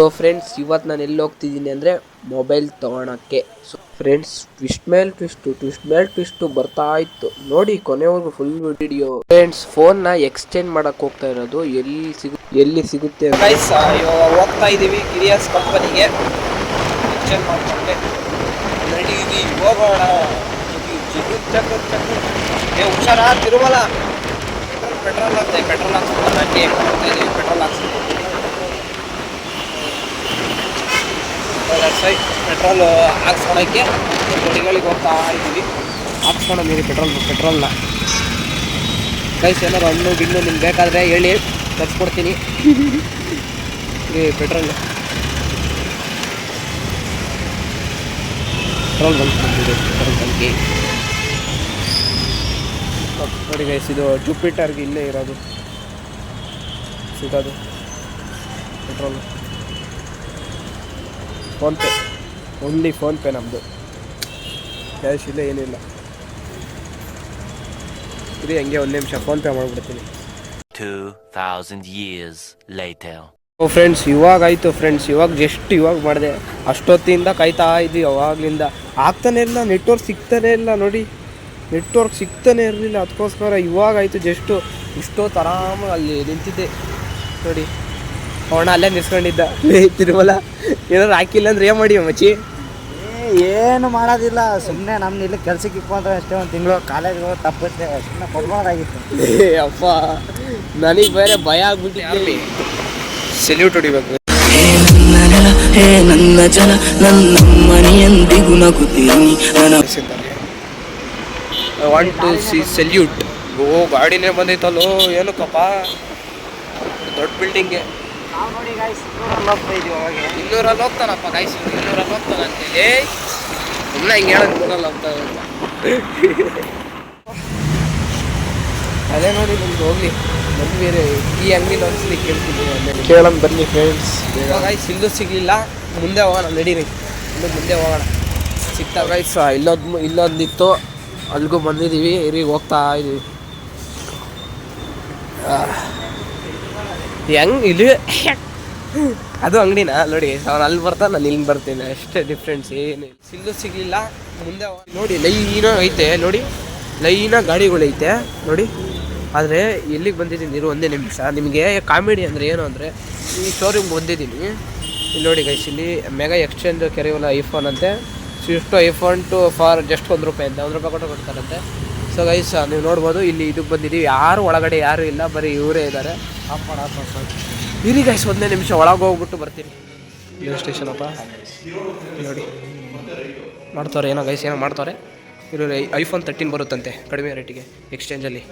So friends, ಇವತ್ತು ನಾನು ಎಲ್ಲಿ ಹೋಗ್ತಿದ್ದೀನಿ ಅಂದರೆ ಮೊಬೈಲ್ ತೊಗೊಳಕ್ಕೆ. ಸೊ ಫ್ರೆಂಡ್ಸ್, ಟ್ವಿಸ್ಟ್ ಮೇಲೆ ಟ್ವಿಸ್ಟು ಬರ್ತಾ ಇತ್ತು ನೋಡಿ, ಕೊನೆವರೆಗೂ ಫುಲ್ ವಿಡಿಯೋ. ಫ್ರೆಂಡ್ಸ್, ಫೋನ್ನ ಎಕ್ಸ್ಚೇಂಜ್ ಮಾಡಕ್ಕೆ ಹೋಗ್ತಾ ಇರೋದು. ಎಲ್ಲಿ ಸಿಗುತ್ತೆ ಗೈಸ್, ಹೋಗ್ತಾ ಇದ್ದೀವಿ ಕಿರಿಯಸ್ ಕಂಪನಿಗೆ ಎಕ್ಸ್ಚೇಂಜ್ ಮಾಡ್ಕೊಂಡೆ. ನಡೀರಿ ಹೋಗೋಣ. ಹುಷಾರ, ತಿರುಮಲ ಪೆಟ್ರೋಲ್ ಹಾಕ್ಸ್ಕೊಂಡು ನನಗೆ ಮಾಡ್ತಾ ಇದ್ದೀವಿ. ಪೆಟ್ರೋಲ್ ಪೆಟ್ರೋಲ್ ಹಾಕ್ಸ್ಕೊಳಕ್ಕೆ ಗಡಿಗಳಿಗೆ ಹೋಗ್ತಾ ಇದ್ದೀವಿ. ಹಾಕ್ಸ್ಕೊಂಡು ನೀರಿ ಪೆಟ್ರೋಲ್ನ. ಗೈಸ್, ಏನಾದ್ರು ಹಣ್ಣು ಗಿಣ್ಣು ನಿಮ್ಗೆ ಬೇಕಾದರೆ ಹೇಳಿ, ತರಿಸ್ಕೊಡ್ತೀನಿ. ಪೆಟ್ರೋಲ್ ಬಂದ್ಬಿಟ್ಟಿದೆ. ಪೆಟ್ರೋಲ್ ಬಂಕಿ ನೋಡಿ ಗೈಸ್, ಇದು ಜುಪಿಟರ್ಗೆ ಇಲ್ಲೇ ಇರೋದು ಸಿಗೋದು ಪೆಟ್ರೋಲ್. ಫೋನ್ಪೇ, ಓನ್ಲಿ ಫೋನ್ಪೇ ನಮ್ಮದು. ಕ್ಯಾಶ್ ಇಲ್ಲ, ಏನಿಲ್ಲ. ಇದು ಹಂಗೆ ಒಂದು ನಿಮಿಷ ಫೋನ್ಪೇ ಮಾಡಿಬಿಡ್ತೀನಿ. 2000 years later. ಓ ಫ್ರೆಂಡ್ಸ್, ಇವಾಗ ಜಸ್ಟ್ ಮಾಡಿದೆ. ಅಷ್ಟೊತ್ತಿಂದ ಕಾಯ್ತಾ ಇದ್ವಿ, ಅವಾಗಲಿಂದ ಆಗ್ತಾನೆ ಇಲ್ಲ. ನೆಟ್ವರ್ಕ್ ಸಿಗ್ತಾನೆ ಇಲ್ಲ ನೋಡಿ, ನೆಟ್ವರ್ಕ್ ಸಿಗ್ತಾನೆ ಇರಲಿಲ್ಲ. ಅದಕ್ಕೋಸ್ಕರ ಇವಾಗಾಯಿತು ಜಸ್ಟು. ಇಷ್ಟೊತ್ತು ಆರಾಮಾಗಿ ಅಲ್ಲಿ ನಿಂತಿದ್ದೆ ನೋಡಿ. ಅವಣ ಅಲ್ಲೇ ನಿಲ್ಸ್ಕೊಂಡಿದ್ದ. ತಿರುಮಲ ಏನಾದ್ರು ಹಾಕಿಲ್ಲ ಅಂದ್ರೆ ಏನು ಮಾಡಿ ಮಚ್ಚಿ? ಏನು ಮಾಡೋದಿಲ್ಲ, ಸುಮ್ಮನೆ ನಮ್ದು ಇಲ್ಲಿ ಕೆಲ್ಸಕ್ಕೆ ಇಕ್ಕೊಂಡ್ರೆ ಅಷ್ಟೇ. ಒಂದು ತಿಂಗಳು ಕಾಲೇಜ್ಗೆ ಹೋಗಿ ತಪ್ಪುತ್ತೆ, ಸುಮ್ಮನೆ ಕೊಡ್ಬೋದಾಗಿತ್ತು. ಅಪ್ಪ, ನನಗೆ ಬೇರೆ ಭಯ ಆಗ್ಬಿಟ್ಟಿದ್ದೆ. ಸೆಲ್ಯೂಟ್ ಹೊಡಿಬೇಕು. ನನ್ನ ಜನ ನನ್ನ ಮನೆಯಂದಿಗೂ ನಗುತ್ತೀನಿ. I want to see salute. ಓ, ಗಾಡಿನೇ ಬಂದೈತಲ್ಲೋ, ಏನಕ್ಕಪ್ಪ, ದೊಡ್ಡ ಬಿಲ್ಡಿಂಗ್ಗೆ. ನೋಡಿ ಗಾಯ್ಸ್, 200 ಹೋಗ್ತಾ ಇದೀವಿ. ಅವಾಗ 200 ಹೋಗ್ತಾನಪ್ಪ ಗಾಯ್ಸ್, 200 ಹೋಗ್ತಾನೆ ಅಂತೇಳಿ ಸುಮ್ಮನೆ ಹಿಂಗೆ ಹೇಳೋದು. 200 ಹೋಗ್ತಾನೆ ಅಂತ ಅದೇ ನೋಡಿ. ನಿಮ್ಗೆ ಹೋಗ್ಲಿ ಬಂದು ಬೇರೆ ಈ ಅಂಗಡಿನ ಒಂದ್ಸಲಿ ಕೇಳ್ತೀನಿ, ಕೇಳೋಣ ಬನ್ನಿ ಫ್ರೆಂಡ್ಸ್. ಗಾಯ್ಸ್, ಇಲ್ಲೂ ಸಿಗಲಿಲ್ಲ. ಮುಂದೆ ಹೋಗೋಣ, ನಡೀರಿ ಮುಂದೆ ಹೋಗೋಣ. ಸಿಗ್ತಾ ಗಾಯ್ಸ್, ಇಲ್ಲೊಂದಿತ್ತು, ಅಲ್ಲಿಗೂ ಬಂದಿದ್ದೀವಿ. ಹೋಗ್ತಾ ಇದ್ದೀವಿ. ಹೆಂಗೆ ಇಲ್ಲಿ ಅದು ಅಂಗಡಿನ ನೋಡಿ, ಅವ್ನು ಅಲ್ಲಿ ಬರ್ತಾನೆ, ನಾನು ಇಲ್ಲಿ ಬರ್ತೀನಿ, ಅಷ್ಟೇ ಡಿಫ್ರೆನ್ಸ್. ಏನು ಸಿಲ್ಲು ಸಿಗಲಿಲ್ಲ. ಮುಂದೆ ನೋಡಿ, ಲೈನಾಗಿ ಐತೆ ನೋಡಿ, ಲೈನಾಗಿ ಗಾಡಿಗಳೈತೆ ನೋಡಿ. ಆದರೆ ಎಲ್ಲಿಗೆ ಬಂದಿದ್ದೀನಿ ಇರು ಒಂದೇ ನಿಮಿಷ. ನಿಮಗೆ ಕಾಮಿಡಿ ಅಂದರೆ ಏನು ಅಂದರೆ, ಈ ಶೋರೂಮ್ಗೆ ಬಂದಿದ್ದೀನಿ. ಇಲ್ಲಿ ನೋಡಿ ಗೈಸ್, ಇಲ್ಲಿ ಮೆಗಾ ಎಕ್ಸ್ಚೇಂಜ್ ಕೆರೆಯೋಲ್ಲ ಐಫೋನ್ ಅಂತೆ. ಸ್ವಿಫ್ಟು ಐಫೋನ್ ಫಾರ್ ಜಸ್ಟ್ ₹1 ಅಂತೆ. ₹1 ಕೊಟ್ಟು ಕೊಡ್ತಾರಂತೆ. ಸೊ ಗೈಸ್, ನೀವು ನೋಡ್ಬೋದು, ಇಲ್ಲಿ ಇದಕ್ಕೆ ಬಂದಿದ್ದೀವಿ. ಯಾರು ಒಳಗಡೆ ಯಾರೂ ಇಲ್ಲ, ಬರೀ ಇವರೇ ಇದ್ದಾರೆ. ಇರಿ ಗೈಸ್, ಒಂದೇ ನಿಮಿಷ ಒಳಗೆ ಹೋಗ್ಬಿಟ್ಟು ಬರ್ತೀನಿ. ರೇಡಿಯೋ ಸ್ಟೇಷನ್ ಅಪ್ಪ ನೋಡಿ, ಮಾಡ್ತಾರೆ ಏನೋ ಗೈಸ್, ಏನೋ ಮಾಡ್ತಾರೆ. ಇರೋ iPhone 13 ಬರುತ್ತಂತೆ ಕಡಿಮೆ ರೇಟಿಗೆ ಎಕ್ಸ್ಚೇಂಜಲ್ಲಿ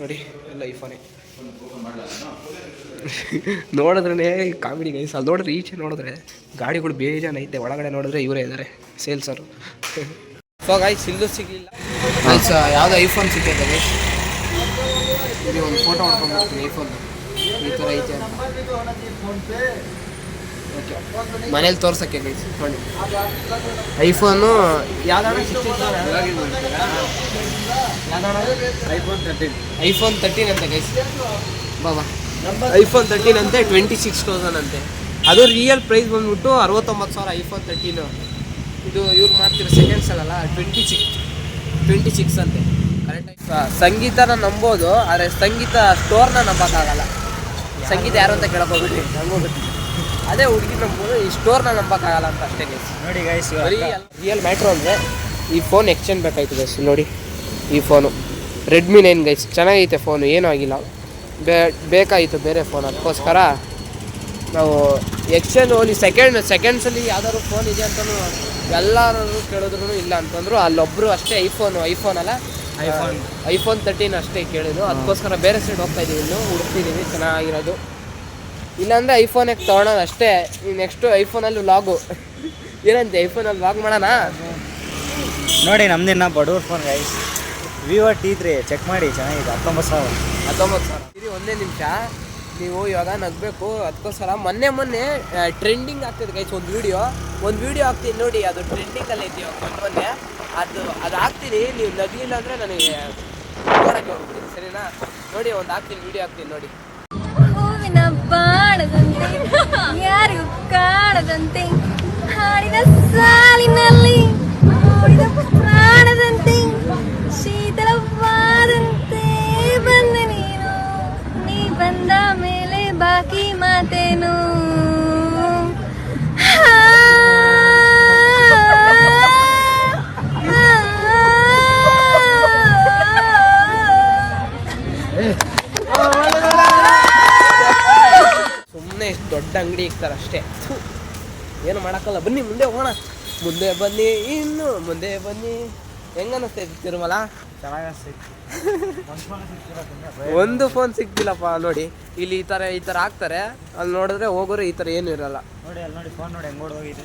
ನೋಡಿ. ಎಲ್ಲ ಐಫೋನೇ ನೋಡಿದ್ರೇ ಕಾಮಿಡಿ ಗೈಸ್. ಅಲ್ಲಿ ನೋಡಿದ್ರೆ ಈಚೆ ನೋಡಿದ್ರೆ ಗಾಡಿಗಳು ಬೇಜಾನೈತೆ, ಒಳಗಡೆ ನೋಡಿದ್ರೆ ಇವರೇ ಇದ್ದಾರೆ ಸೇಲ್ಸರು. ಸೊ ಗೈಸ್, ಇಲ್ಲೂ ಸಿಗಲಿಲ್ಲ ಗೈಸ್. ಯಾವುದೋ ಐಫೋನ್ ಸಿಕ್ಕೈತೆ ಗೈಸ್. ಇಲ್ಲಿ ಒಂದು ಫೋಟೋ ಮಾಡ್ಕೊಂಡ್ಬಿಡ್ತೀನಿ ಐಫೋನ್ ಈ ಥರ ಐತೆ ಅಂತ. ಓಕೆ, ಮನೇಲಿ ತೋರ್ಸೋಕ್ಕೆ ಗೈಸ್ ನೋಡಿ. ಐಫೋನು ಯಾವ್ದಾದ್ರು iPhone 13 ಅಂತೆ ಗೈಸ್. ಬಾಬಾ, iPhone 13 ಅಂತೆ, 26,000 ಅಂತೆ. ಅದು ರಿಯಲ್ ಪ್ರೈಸ್ ಬಂದ್ಬಿಟ್ಟು 69,000 iPhone 13. ಇದು ಇವ್ರು ಮಾಡ್ತಿರೋ ಸೆಕೆಂಡ್ಸ್ ಅಲ್ಲ, 26 ಅಂತೆ ಕರೆಕ್ಟಾಗಿ. ಸಂಗೀತನ ನಂಬೋದು, ಆದರೆ ಸಂಗೀತ ಸ್ಟೋರ್ನ ನಂಬೋಕ್ಕಾಗಲ್ಲ. ಸಂಗೀತ ಯಾರು ಅಂತ ಕೇಳೋಕ್ಕೋಗ್ಬಿಟ್ಟು ನಂಬೋಗ್ಬಿಟ್ಟು ಅದೇ ಹುಡುಗಿ ನಂಬೋದು, ಈ ಸ್ಟೋರ್ನ ನಂಬೋಕ್ಕಾಗಲ್ಲ ಅಂತ ಅಷ್ಟೇ ಗೈಸ್. ನೋಡಿ ಗೈಸ್, ರಿಯಲ್ ಮ್ಯಾಟ್ರು ಅಂದರೆ ಈ ಫೋನ್ ಎಕ್ಸ್ಚೇಂಜ್ ಬೇಕಾಯ್ತು ಗೈಸ್. ನೋಡಿ, ಈ ಫೋನು Redmi 9 ಗೈಸ್, ಚೆನ್ನಾಗೈತೆ ಫೋನು, ಏನೂ ಆಗಿಲ್ಲ. ಬೇಕಾಯಿತು ಬೇರೆ ಫೋನ್, ಅದಕ್ಕೋಸ್ಕರ ನಾವು ಎಕ್ಸ್ಚೇಂಜ್ ಓನ್ಲಿ ಸೆಕೆಂಡ್ಸಲ್ಲಿ ಯಾವ್ದಾದ್ರು ಫೋನ್ ಇದೆ ಅಂತಲೂ ಎಲ್ಲರೂ ಕೇಳಿದ್ರು. ಇಲ್ಲ ಅಂತಂದರು. ಅಲ್ಲೊಬ್ಬರು ಅಷ್ಟೇ ಐಫೋನ್ ಅಲ್ಲ, iPhone 13 ಅಷ್ಟೇ ಕೇಳಿದ್ರು. ಅದಕ್ಕೋಸ್ಕರ ಬೇರೆ ಸೈಡ್ ಹೋಗ್ತಾ ಇದ್ದೀವಿ, ಇನ್ನು ಹುಡುಕ್ತಿದ್ದೀವಿ ಚೆನ್ನಾಗಿರೋದು. ಇಲ್ಲಾಂದರೆ ಐಫೋನಿಗೆ ತೊಗೊಳೋದು ಅಷ್ಟೇ. ನೆಕ್ಸ್ಟು ಐಫೋನಲ್ಲಿ ವ್ಲಾಗು ಏನಂತೆ, ಐಫೋನಲ್ಲಿ ವ್ಲಾಗ್ ಮಾಡೋಣ ನೋಡಿ. ನಮ್ದಿನ್ನ ಬಡವ್ರ phone guys, Vivo T3 check ಮಾಡಿ, ಚೆನ್ನಾಗಿದೆ. 19,000. ಇದು ಒಂದೇ ನಿಮಿಷ, ನೀವು ಇವಾಗ ನಗಬೇಕು. ಅದಕ್ಕೋಸ್ಕರ ಮೊನ್ನೆ ಟ್ರೆಂಡಿಂಗ್ ಆಗ್ತಿದೆ ಗೈಸ್. ಒಂದು ವೀಡಿಯೋ ಹಾಕ್ತೀನಿ ನೋಡಿ, ಅದು ಟ್ರೆಂಡಿಂಗಲ್ಲಿ ಐತಿ ಮೊನ್ನೆ. ಅದು ಹಾಕ್ತೀನಿ, ನೀವು ನಗಲಿಲ್ಲ ಅಂದರೆ ನನಗೆ ನೋಡೋಕ್ಕೆ ಹೋಗ್ಬಿಡ್ತೀನಿ, ಸರಿನಾ? ನೋಡಿ, ಒಂದು ಹಾಕ್ತೀನಿ, ವೀಡಿಯೋ ಹಾಕ್ತೀನಿ ನೋಡಿ. ಹೂವಿನ ಬಾಣದಂತೆ ಯಾರಿಗೂ ಕಾಣದಂತೆ ಹಾಡಿನ ಸಾಲಿನಲ್ಲಿ ಮೂಡಿದ ಪ್ರಾಣದಂತೆ ಶೀತಲವಾದಂತೆ ಬಂದೆ ನೀನು ನೀ ಬಂದ ಮೇಲೆ ಬಾಕಿ ಮಾತೇನು ಸುಮ್ಮನೆ ಇಷ್ಟು ದೊಡ್ಡ ಅಂಗಡಿ ಇಕ್ತಾರೆ ಅಷ್ಟೇ. ಏನು ಮಾಡೋಕ್ಕಲ್ಲ. ಬನ್ನಿ ಮುಂದೆ ಹೋಗೋಣ. ಮುಂದೆ ಬನ್ನಿ, ಇನ್ನು ಮುಂದೆ ಬನ್ನಿ. ಹೆಂಗ ಅನ್ನಿಸ್ತೈತಿ ತಿರುಮಲ? ಚೆನ್ನಾಗಿ ಒಂದು ಫೋನ್ ಸಿಗ್ತಿಲ್ಲಪ್ಪ ನೋಡಿ. ಇಲ್ಲಿ ಈ ಥರ ಹಾಕ್ತಾರೆ, ಅಲ್ಲಿ ನೋಡಿದ್ರೆ ಹೋಗೋರು ಈ ಥರ ಏನು ಇರಲ್ಲ ನೋಡಿ. ಅಲ್ಲಿ ನೋಡಿ ಫೋನ್ ನೋಡಿ ಹೆಂಗೆ ಓಡೋಗಿದೆ.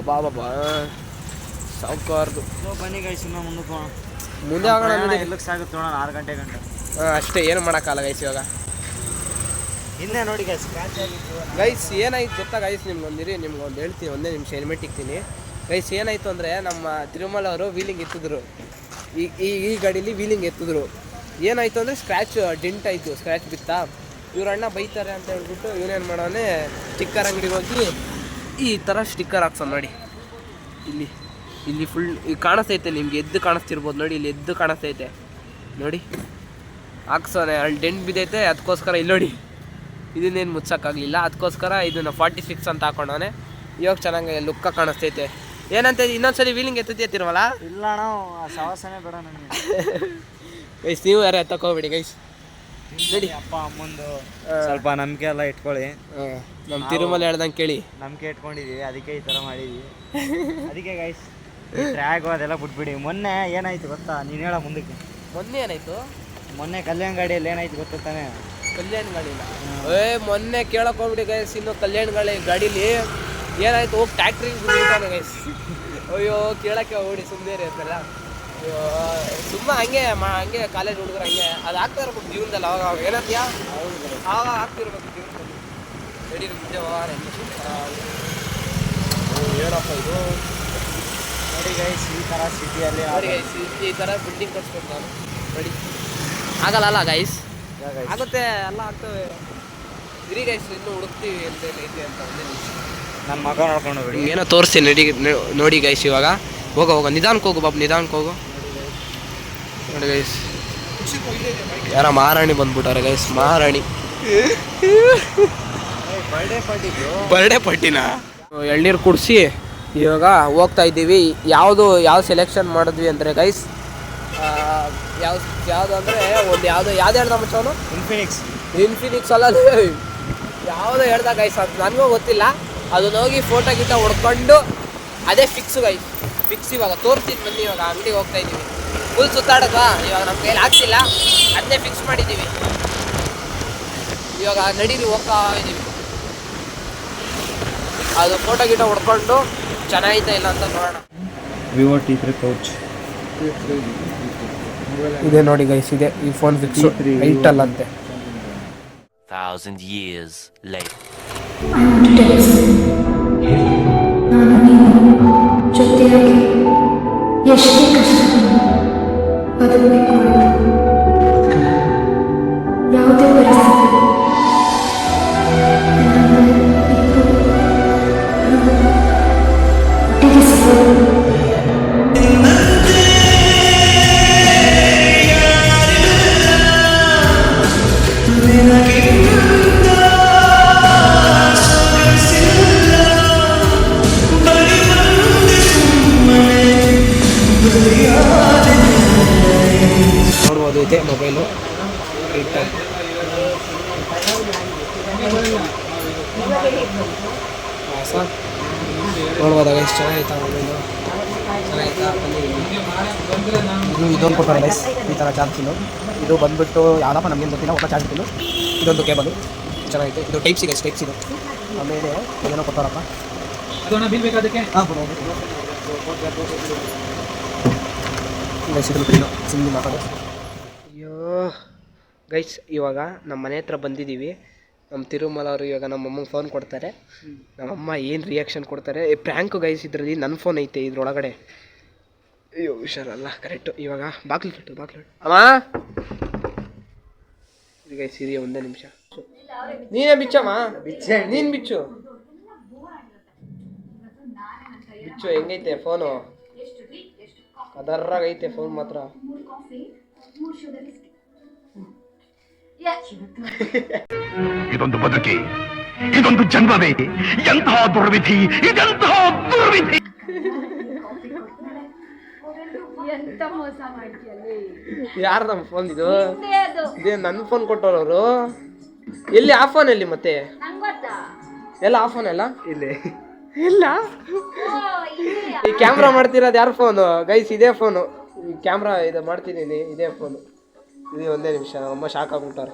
ಬಾಬಾ ಸಾವುಕಾರ್ದು. ಬನ್ನಿ ಗೈಸ್, ಇನ್ನೂ ಮುಂದೆ ಹೋಗೋಣ. ಎಲ್ಲಕ್ಕೆ ಸಾಗುತ್ತೆ ನೋಡೋಣ 6 ಗಂಟೆ ಅಷ್ಟೇ, ಏನು ಮಾಡೋಕ್ಕಲ್ಲ ಗೈಸ್. ಇವಾಗ ಹಿಂದೆ ನೋಡಿ ಗೈಸ್ ಸ್ಕ್ರಾಚ್ ಆಗಿತ್ತು ಗೈಸ್. ಏನಾಯ್ತು ಗೊತ್ತಾ ಗೈಸ್, ನಿಮ್ಗೊಂದು ಹೇಳ್ತೀನಿ, ಒಂದೇ ನಿಮಿಷ ಹೆಲ್ಮೆಟ್ ಇಕ್ತೀನಿ ಗೈಸ್. ಏನಾಯಿತು ಅಂದರೆ ನಮ್ಮ ತಿರುಮಲ ಅವರು ವೀಲಿಂಗ್ ಎತ್ತಿದ್ರು, ಈ ಗಾಡೀಲಿ ವೀಲಿಂಗ್ ಎತ್ತಿದ್ರು. ಏನಾಯಿತು ಅಂದರೆ ಸ್ಕ್ರ್ಯಾಚ್ ಡೆಂಟ್ ಆಯಿತು, ಸ್ಕ್ರ್ಯಾಚ್ ಬಿತ್ತಾ. ಇವ್ರ ಅಣ್ಣ ಬೈತಾರೆ ಅಂತ ಹೇಳ್ಬಿಟ್ಟು ಇವನೇನು ಮಾಡೋನೆ, ಸ್ಟಿಕ್ಕರ್ ಅಂಗಡಿಗೆ ಹೋಗಿ ಈ ಥರ ಸ್ಟಿಕ್ಕರ್ ಹಾಕ್ಸೋಣ ನೋಡಿ. ಇಲ್ಲಿ ಫುಲ್ ಈಗ ಕಾಣಿಸ್ತೈತೆ ನಿಮ್ಗೆ, ಎದ್ದು ಕಾಣಿಸ್ತಿರ್ಬೋದು ನೋಡಿ. ಇಲ್ಲಿ ಎದ್ದು ಕಾಣಿಸ್ತೈತೆ ನೋಡಿ, ಹಾಕ್ಸೋನೆ. ಅಲ್ಲಿ ಡೆಂಟ್ ಬಿದ್ದೈತೆ, ಅದಕ್ಕೋಸ್ಕರ ಇಲ್ಲಿ ನೋಡಿ ಇದನ್ನೇನು ಮುಚ್ಚಕ್ಕಾಗಲಿಲ್ಲ, ಅದಕ್ಕೋಸ್ಕರ ಇದನ್ನು 46 ಅಂತ ಹಾಕೊಂಡವನೆ. ಇವಾಗ ಚೆನ್ನಾಗಿ ಲುಕ್ಕ ಕಾಣಿಸ್ತೈತೆ. ಏನಂತ ಇನ್ನೊಂದ್ಸರಿ ವೀಲಿಂಗ್ ಎತ್ತಿರ್ತಿರವಲ್ಲ? ಇಲ್ಲ ಅಣ್ಣ, ಸಾಹಸನೇ ಬೇಡ ನನಗೆ. ಗೈಸ್ ನೀವು ಯಾರು ಎತ್ತಕೋಬೇಡಿ ಗೈಸ್. ನೋಡಿ ಅಪ್ಪ ಅಮ್ಮಂದು ಸ್ವಲ್ಪ ನಂಬಿಕೆ ಎಲ್ಲ ಇಟ್ಕೊಳ್ಳಿ. ನಮ್ಮ ತಿರುಮಲ ಹೇಳ್ದಂಗೆ ಕೇಳಿ. ನಂಬಿಕೆ ಇಟ್ಕೊಂಡಿದ್ದೀವಿ, ಅದಕ್ಕೆ ಈ ಥರ ಮಾಡಿದ್ದೀವಿ. ಅದಕ್ಕೆ ಗೈಸ್ ಟ್ರ್ಯಾಗು ಅದೆಲ್ಲ ಬಿಟ್ಬಿಡಿ. ಮೊನ್ನೆ ಏನಾಯ್ತು ಗೊತ್ತಾ? ನೀನು ಹೇಳ ಮುಂದಕ್ಕೆ. ಮೊನ್ನೆ ಏನಾಯ್ತು? ಮೊನ್ನೆ ಕಲ್ಯಾಣ ಗಾಡಿಯಲ್ಲಿ ಏನಾಯ್ತು ಗೊತ್ತಾ ತಾನೆ? ಕಲ್ಯಾಣ ಗಾಡಿಲ್ಲ ಮೊನ್ನೆ ಕೇಳಕ್ ಹೋಗ್ಬಿಡಿ ಗೈಸ್. ಇನ್ನು ಕಲ್ಯಾಣ ಗಾಡೀಲಿ ಏನಾಯ್ತು, ಹೋಗಿ ಟ್ಯಾಕ್ಟ್ರಿಗೆ ಬಿಡ್ತಾನೆ ಗೈಸ್. ಅಯ್ಯೋ ಕೇಳಕ್ಕೆ ಹೋಗ್ಬಿಡಿ, ಸುಮ್ಮನೆ ರೀ ಅಂತೆಲ್ಲ. ಅಯ್ಯೋ ಹಂಗೆ ಕಾಲೇಜ್ ಹುಡುಗರು ಹಂಗೆ ಅದು ಆಗ್ತಾ ಇರ್ಬೇಕು ಜೀವನದಲ್ಲಿ. ಅವಾಗ ಏನಂತೀಯಾ, ಆವಾಗ ಆಗ್ತಿರ್ಬೇಕು ಜೀವನದಲ್ಲಿ. ನಡೀರಿ ಮುಂದೆ ಹೋಗೋಣ. ಏನಪ್ಪ ಇದು ನೋಡಿ ಗೈಸ್, ಈ ಥರ ಸಿಟಿಯಲ್ಲಿ ನೋಡಿ ಗೈಸ್, ಈ ಥರ ಬಿಲ್ಡಿಂಗ್ ಕಟ್ಸ್ಬೇಕು ನಾನು. ನೋಡಿ ಆಗಲ್ಲ ಗೈಸ್, ಆಗುತ್ತೆ, ಎಲ್ಲ ಆಗ್ತವೆ. ಇರಿ ಗೈಸ್, ಇನ್ನೂ ಹುಡುಕ್ತೀವಿ ಎಲ್ಲೈತೆ ಅಂತ. ಒಂದೇ ನಿಮಿಷ ನನ್ನ ಮಗ ನೋಡ್ಕೊಂಡು ಬಿಡಿ. ಏನೋ ತೋರಿಸ್ತೀನಿ ನೋಡಿ ಗೈಸ್. ಇವಾಗ ಹೋಗ ನಿಧಾನಕ್ಕೆ ಹೋಗು ಬಾಬು, ನಿಧಾನಕ್ಕೆ ಹೋಗು. ನೋಡಿ ಗೈಸ್, ಯಾರ ಮಹಾರಾಣಿ ಬಂದ್ಬಿಟ್ಟಾರೆ ಗೈಸ್. ಮಹಾರಾಣಿ ಬರ್ಡೇ ಪಾರ್ಟಿನ ಎಳ್ನೀರು ಕುಡಿಸಿ ಇವಾಗ ಹೋಗ್ತಾ ಇದ್ದೀವಿ. ಯಾವ ಸೆಲೆಕ್ಷನ್ ಮಾಡಿದ್ವಿ ಅಂದರೆ ಗೈಸ್, ಯಾವುದು ಅಂದರೆ ಒಂದು ಯಾವ್ದು ಹೇಳ್ದ ಮುಂಚೆ ಇನ್ಫಿನಿಕ್ಸ್ ಅಲ್ಲ, ಯಾವುದೋ ಹೇಳ್ದ ಗೈಸ್. ಅದು ನನಗೂ ಗೊತ್ತಿಲ್ಲ. ಅದನ್ನ ಹೋಗಿ ಫೋಟೋ ಗಿಟ ಹೊಡ್ಕೊಂಡು ಅದೇ ಫಿಕ್ಸ್ ಗೈಸ್, ಫಿಕ್ಸ್. ಇವಾಗ ತೋರಿಸ್ತೀನಿ ಬನ್ನಿ. ಇವಾಗ ಅಂಗಡಿಗೆ ಹೋಗ್ತಾ ಇದ್ದೀವಿ. ಫುಲ್ ಸುತ್ತಾಡೋದು ಇವಾಗ ನಮ್ಮ ಕೈಲಿ ಆಗ್ತಿಲ್ಲ, ಅದನ್ನೇ ಫಿಕ್ಸ್ ಮಾಡಿದ್ದೀವಿ. ಇವಾಗ ನಡೀರಿ ಹೋಗ್ತಾ ಇದ್ದೀವಿ. ಅದು ಫೋಟೋ ಗಿಟ ಹೊಡ್ಕೊಂಡು ಚೆನ್ನಾಗೈತೆ ಇಲ್ಲ ಅಂತ ನೋಡೋಣ. ವಿವೋ T3 ಪೌಚ್ ಇದೆ ನೋಡಿ ಗೈಸ್, ಇದೆ ಈ ಫೋನ್ ಫಿಕ್ಸ್ 8 ಅಲ್ಲಂತೆ. 1,000 years later. ನಾನು ನೀನು ಜೊತೆಯಾಗಿ ಎಷ್ಟೇ ಕಷ್ಟಪಟ್ಟು ಬದುಕಬೇಕು ಯಾವುದೇ ಪರಿಸ್ಥಿತಿ ನೋಡ್ಬೋದು. ಇದೆ ಮೊಬೈಲು ನೋಡ್ಬೋದಾಗ ಎಷ್ಟು ಚೆನ್ನಾಗಿತ್ತು ಮೊಬೈಲು. ಚೆನ್ನಾಗಿತ್ತಾ? ಇದೊಂದು ಕೊಡ್ತಾರೆ ಗೈಸ್, ಈ ಥರ ಚಾರ್ಜ್ ಪಿನ್ನು. ಇದು ಬಂದುಬಿಟ್ಟು ಯಾವುದಪ್ಪ ನಮಗೇನು ಗೊತ್ತಿಲ್ಲ, ಹೊಸ ಚಾರ್ಜ್ ಪಿನ್ನು. ಇದೊಂದು ಕೇಬಲು ಚೆನ್ನಾಗಿತ್ತು. ಇದು type C guys, type C. ಆಮೇಲೆ ಏನೋ ಕೊಡ್ತಾರಪ್ಪ, ಬಿಲ್ ಬೇಕಾದಕ್ಕೆ. ಹಾಂ ಸಿಂಗಿ ಮಾತಾಡೋ. ಅಯ್ಯೋ ಗೈಸ್, ಇವಾಗ ನಮ್ಮ ಮನೆ ಹತ್ರ ಬಂದಿದ್ದೀವಿ. ನಮ್ಮ ತಿರುಮಲ ಅವರು ಇವಾಗ ನಮ್ಮಮ್ಮಗೆ ಫೋನ್ ಕೊಡ್ತಾರೆ. ನಮ್ಮಮ್ಮ ಏನು ರಿಯಾಕ್ಷನ್ ಕೊಡ್ತಾರೆ. ಪ್ರ್ಯಾಂಕು ಗೈಸ್, ಇದರಲ್ಲಿ ನನ್ನ ಫೋನ್ ಐತೆ ಇದ್ರೊಳಗಡೆ. ಅಯ್ಯೋ ಹುಷಾರಲ್ಲ, ಕರೆಕ್ಟು. ಇವಾಗ ಬಾಕ್ಲು ಅಮ್ಮ ಗೈಸ್, ಇದೆಯಾ ಒಂದೇ ನಿಮಿಷ. ನೀನೇ ಬಿಚ್ಚಮ್ಮ, ನೀನ್ ಬಿಚ್ಚು. ಬಿಚ್ಚು. ಹೆಂಗೈತೆ ಫೋನು? ಅದರ್ರಾಗೈತೆ ಫೋನ್ ಮಾತ್ರ. ಇದೊಂದು ಬದುಕಿ, ಇದೊಂದು ಜನ್ಮವೇ, ಎಂತಹ ದುರ್ವಿಧಿ, ಇದೆಂತಹ ದುರ್ವಿಧಿ. ಎಂತ ಮೋಸ ಮಾಡ್ತೀಯಲ್ಲಿ? ಯಾರು ನಮ್ಮ ಫೋನ್ ಇದು? ಇದೇ ನನ್ನ ಫೋನ್ ಕೊಟ್ಟವ್ರವರು. ಎಲ್ಲಿ ಆ ಫೋನ್ ಎಲ್ಲಿ ಮತ್ತೆ? ಎಲ್ಲ ಆ ಫೋನ್ ಎಲ್ಲ ಇಲ್ಲಿ ಇಲ್ಲ. ಈ ಕ್ಯಾಮ್ರಾ ಮಾಡ್ತಿರೋದು ಯಾರು ಫೋನು ಗೈಸ್? ಇದೇ ಫೋನು. ಈ ಕ್ಯಾಮ್ರಾ ಇದು ಮಾಡ್ತಿದ್ದೀನಿ, ಇದೇ ಫೋನು. ಇದು ಒಂದೇ ನಿಮಿಷ, ಅಮ್ಮ ಶಾಕ್ ಆಗ್ಬಿಟ್ಟಾರೆ.